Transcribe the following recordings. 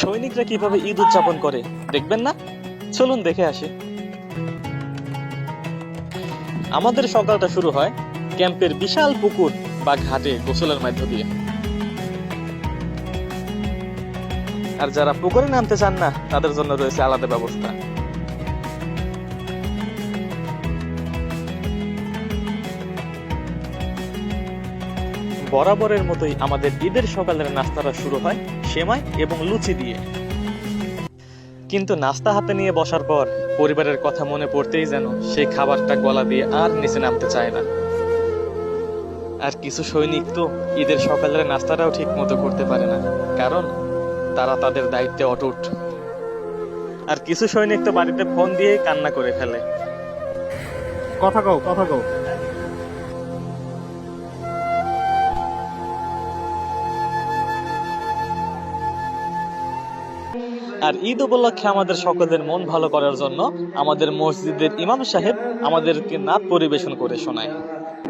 সৈনিকরা কিভাবে ঈদ উদযাপন করে দেখবেন না? চলুন দেখে আসি। আমাদের সকালটা শুরু হয় ক্যাম্পের বিশাল পুকুর বা ঘাটে গোসলের মধ্য দিয়ে। আর যারা পুকুরে নামতে চান না তাদের জন্য রয়েছে আলাদা ব্যবস্থা। বরাবরের মতোই আমাদের ঈদের সকালের নাস্তাটা শুরু হয় সেমাই এবং লুচি দিয়ে। কিন্তু নাস্তা হাতে নিয়ে বসার পর পরিবারের কথা মনে পড়তেই যেন সেই খাবারটা গলা দিয়ে আর নিচে নামতে চায় না। আর কিছু সৈনিক তো ঈদের সকালের নাস্তাটাও ঠিক মতো করতে পারে না, কারণ তারা তাদের দায়িত্বে অটুট। আর কিছু সৈনিক তো বাড়িতে ফোন দিয়ে কান্না করে ফেলে। কথা কও কথা কও। আর ঈদ উপলক্ষে আমাদের সকলের মন ভালো করার জন্য আমাদের মসজিদের ইমাম সাহেব আমাদেরকে নাত পরিবেশন করে শোনায়।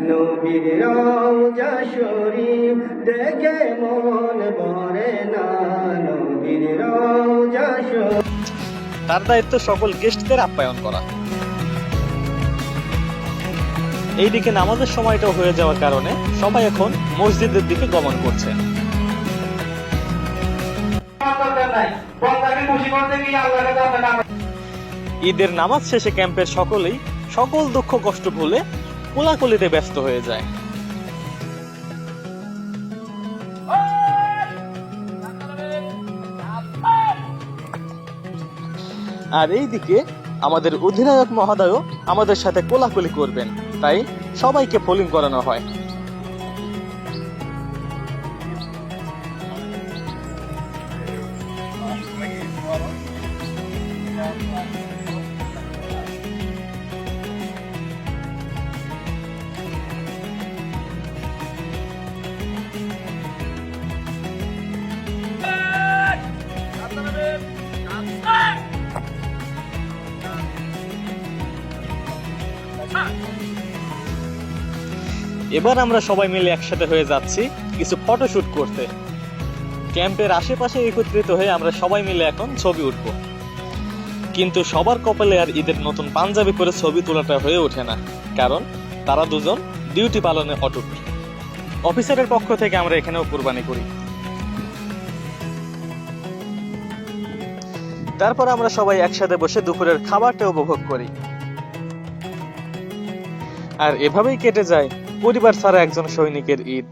নবীর রওজা শরীফ দেখে মন ভরে না, নবীর রওজা শরীফ। তার দায়িত্ব সকল গেস্টদের আপ্যায়ন করা। এইদিকে নামাজের সময়টাও হয়ে যাওয়ার কারণে সবাই এখন মসজিদের দিকে গমন করছে। ঈদের নামাজ শেষে ক্যাম্পের সকলেই সকল দুঃখ কষ্ট ভুলে কোলাকুলিতে ব্যস্ত হয়ে যায়। আর এইদিকে আমাদের অধিনায়ক মহোদয়ও আমাদের সাথে কোলাকুলি করবেন, তাই সবাইকে পোলিং করানো হয়। এবার আমরা সবাই মিলে একসাথে হয়ে যাচ্ছি কিছু ফটোশুট করতে। ক্যাম্পের আশেপাশে একত্রিত হয়ে আমরা সবাই মিলে এখন ছবি উঠবো। কিন্তু সবার কপালে আর ঈদের নতুন পাঞ্জাবি করে ছবি তোলাটা হয়ে ওঠে না, কারণ তারা দুজন ডিউটি পালনে অটুট। অফিসারের পক্ষ থেকে আমরা এখানেও কুরবানি করি। তারপর আমরা সবাই একসাথে বসে দুপুরের খাবারটা উপভোগ করি। আর এভাবেই কেটে যায় পরিবার ছাড়া একজন সৈনিকের ঈদ।